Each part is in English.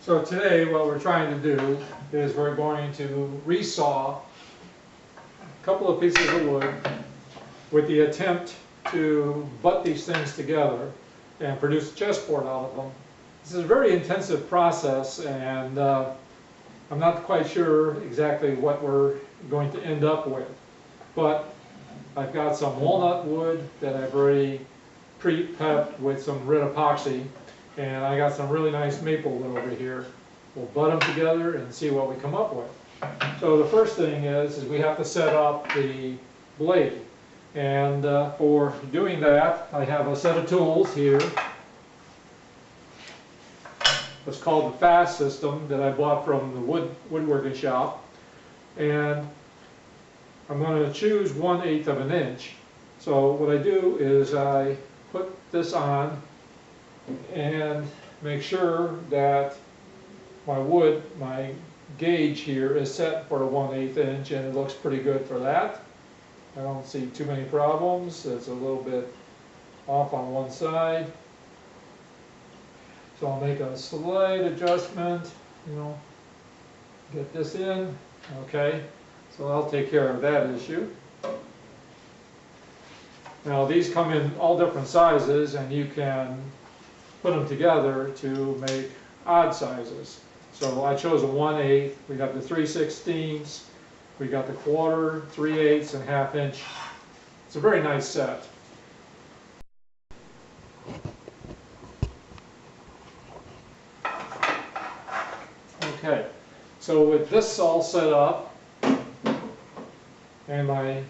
So today what we're trying to do is we're going to resaw a couple of pieces of wood with the attempt to butt these things together and produce a chessboard out of them. This is a very intensive process, and I'm not quite sure exactly what we're going to end up with. But I've got some walnut wood that I've already pre-prepped with some red epoxy, and I got some really nice maple wood over here. We'll butt them together and see what we come up with. So the first thing is we have to set up the blade. And for doing that, I have a set of tools here. It's called the Fast System that I bought from the woodworking shop. And I'm going to choose 1/8 of an inch. So what I do is I put this on and make sure that my wood, my gauge here is set for a 1/8 inch, and it looks pretty good for that. I don't see too many problems. It's a little bit off on one side. So I'll make a slight adjustment, get this in. Okay, so I'll take care of that issue. Now these come in all different sizes, and you can put them together to make odd sizes. So I chose a 1/8, we got the 3/16, we got the 1/4, 3/8, and 1/2 inch. It's a very nice set. Okay, so with this all set up and my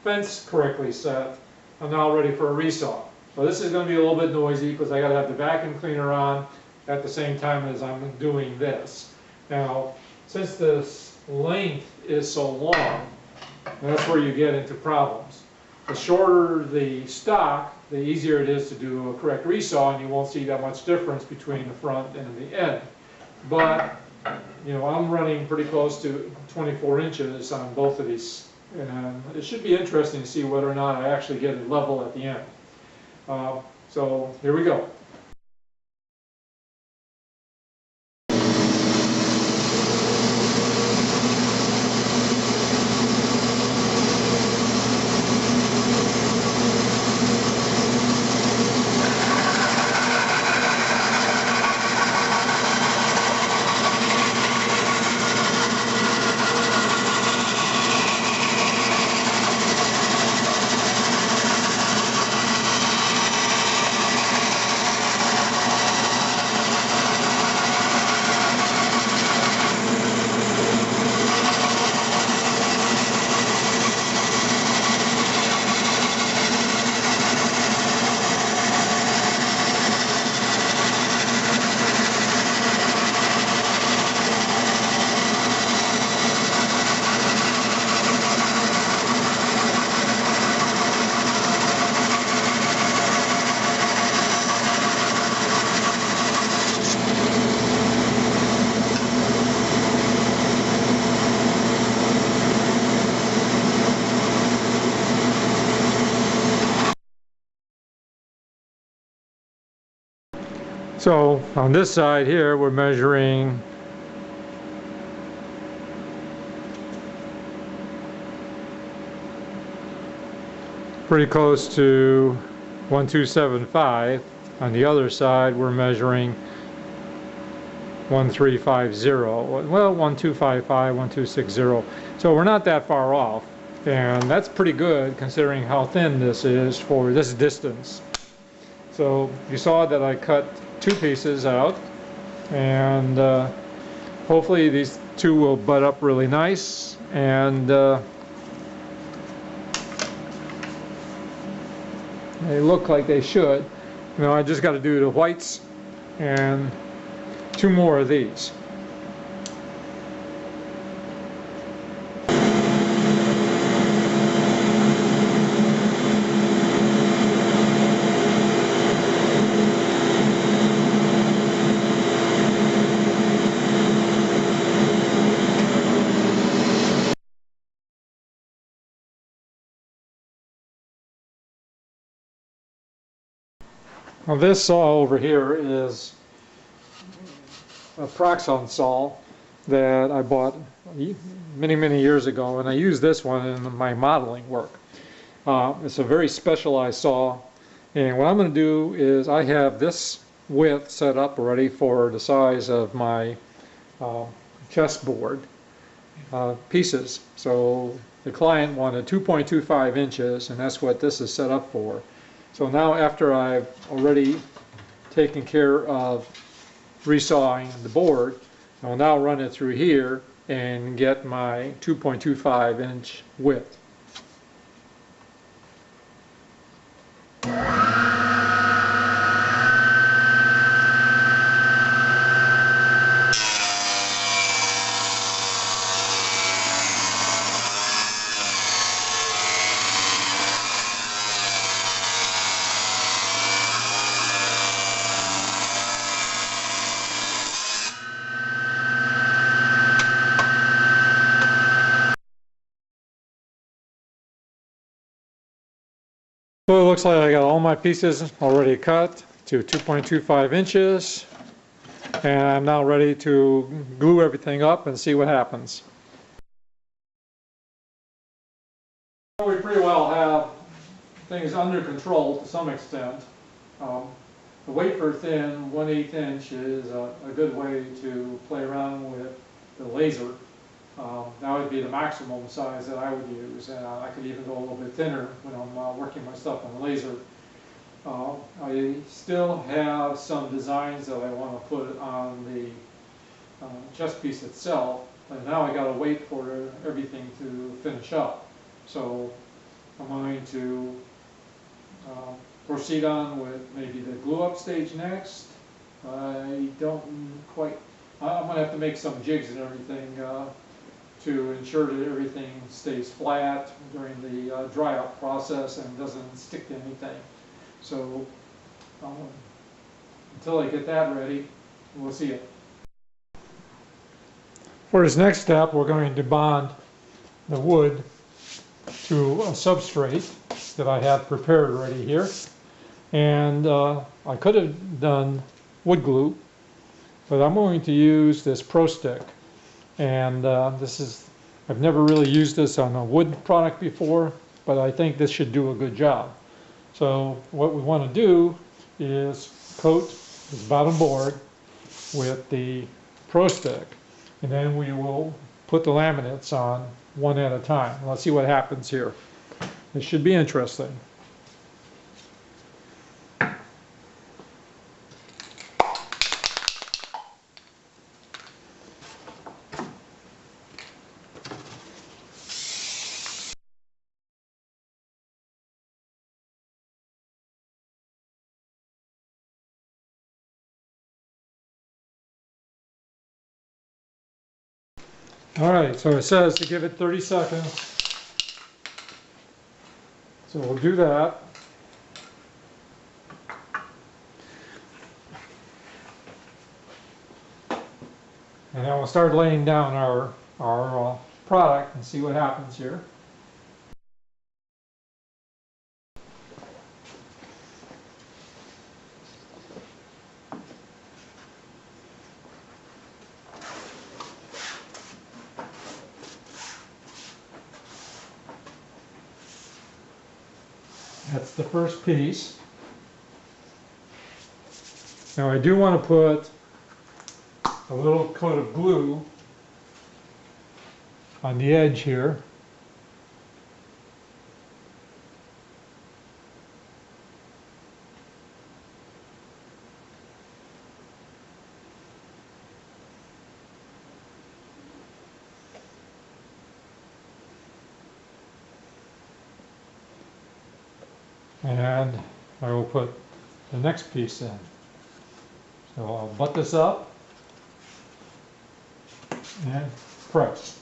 fence correctly set, I'm now ready for a resaw. So this is going to be a little bit noisy because I got to have the vacuum cleaner on at the same time as I'm doing this. Now, since this length is so long, that's where you get into problems. The shorter the stock, the easier it is to do a correct resaw, and you won't see that much difference between the front and the end. But, I'm running pretty close to 24 inches on both of these, and it should be interesting to see whether or not I actually get it level at the end. So here we go. So on this side here, we're measuring pretty close to 1275. On the other side, we're measuring 1350. Well, 1255, 1260. So we're not that far off, and that's pretty good considering how thin this is for this distance. So you saw that I cut 2 pieces out, and hopefully these 2 will butt up really nice, and they look like they should. I just got to do the whites and 2 more of these. Now this saw over here is a Proxon saw that I bought many years ago, and I use this one in my modeling work. It's a very specialized saw, and what I'm going to do is I have this width set up already for the size of my chessboard pieces. So the client wanted 2.25 inches, and that's what this is set up for. So now, after I've already taken care of resawing the board, I'll now run it through here and get my 2.25 inch width. So it looks like I got all my pieces already cut to 2.25 inches, and I'm now ready to glue everything up and see what happens. We pretty well have things under control to some extent. The wafer thin 1/8 inch is a good way to play around with the laser. That would be the maximum size that I would use, and I could even go a little bit thinner when I'm working my stuff on the laser. I still have some designs that I want to put on the chess piece itself, and now I got to wait for everything to finish up. So I'm going to proceed on with maybe the glue up stage next. I don't quite, I'm going to have to make some jigs and everything to ensure that everything stays flat during the dry out process and doesn't stick to anything. So until I get that ready, we'll see it. For this next step, we're going to bond the wood to a substrate that I have prepared already here. And I could have done wood glue, but I'm going to use this Pro Stick. And I've never really used this on a wood product before, but I think this should do a good job. So what we want to do is coat this bottom board with the Pro Stick, and then we will put the laminates on one at a time. Let's see what happens here. It should be interesting. All right, so it says to give it 30 seconds. So we'll do that. And then we'll start laying down our product and see what happens here. That's the first piece. Now I do want to put a little coat of glue on the edge here. And I will put the next piece in. So I'll butt this up and press.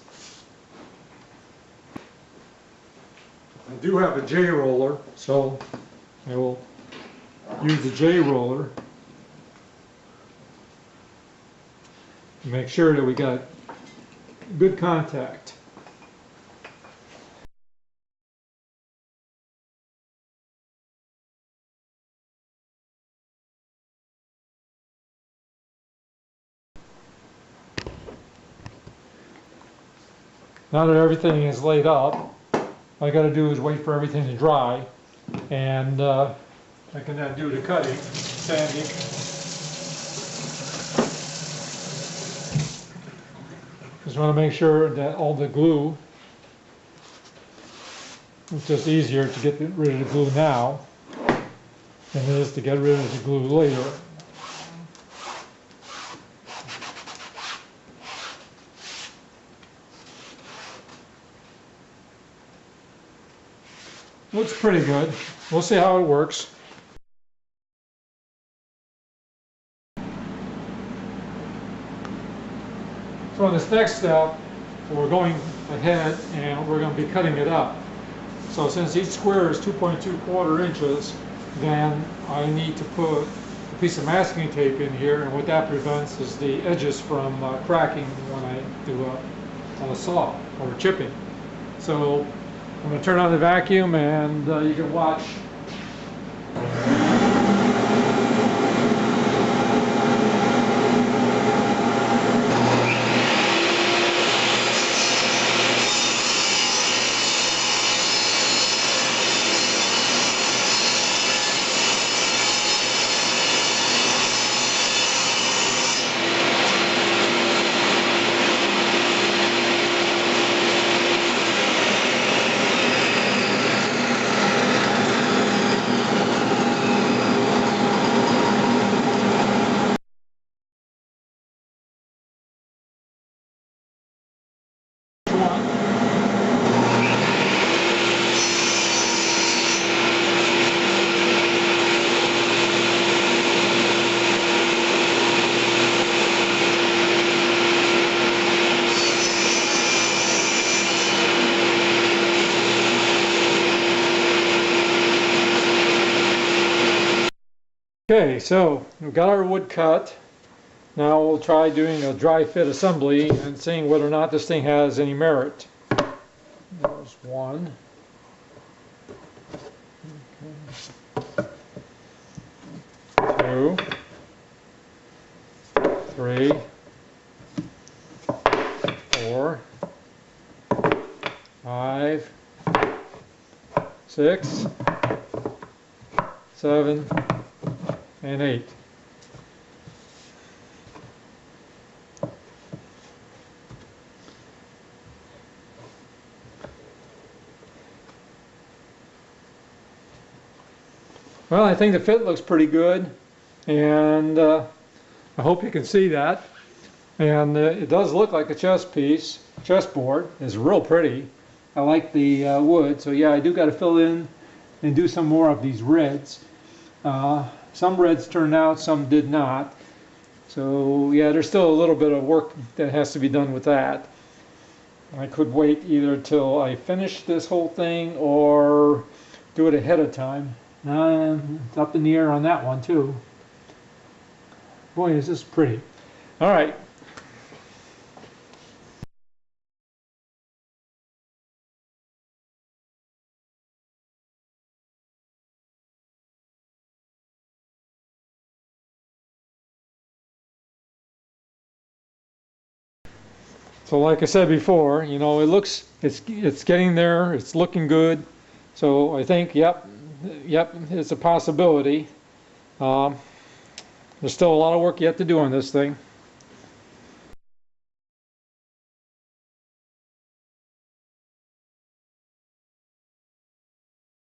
I do have a J roller, so I will use the J roller to make sure that we got good contact. now that everything is laid up, all I got to do is wait for everything to dry, and I can then do the cutting, sanding. Just want to make sure that all the glue, it's just easier to get rid of the glue now than it is to get rid of the glue later. Looks pretty good. We'll see how it works. So in this next step, we're going ahead and we're going to be cutting it up. So since each square is 2.25 inches, then I need to put a piece of masking tape in here, and what that prevents is the edges from cracking when I do a saw or chipping. So I'm going to turn on the vacuum, and you can watch. Okay, so we've got our wood cut. Now we'll try doing a dry fit assembly and seeing whether or not this thing has any merit. There's one. Okay. 2, 3, 4, 5, 6, 7, and 8. Well, I think the fit looks pretty good, and I hope you can see that. And it does look like a chess piece. Chessboard is real pretty. I like the wood, so yeah, I do got to fill in and do some more of these reds. Some reds turned out, some did not. So yeah, there's still a little bit of work that has to be done with that. I could wait either till I finish this whole thing or do it ahead of time. It's up in the air on that one too. Boy, is this pretty. All right. So like I said before, you know, it's getting there, it's looking good. So I think, yep, it's a possibility. There's still a lot of work yet to do on this thing.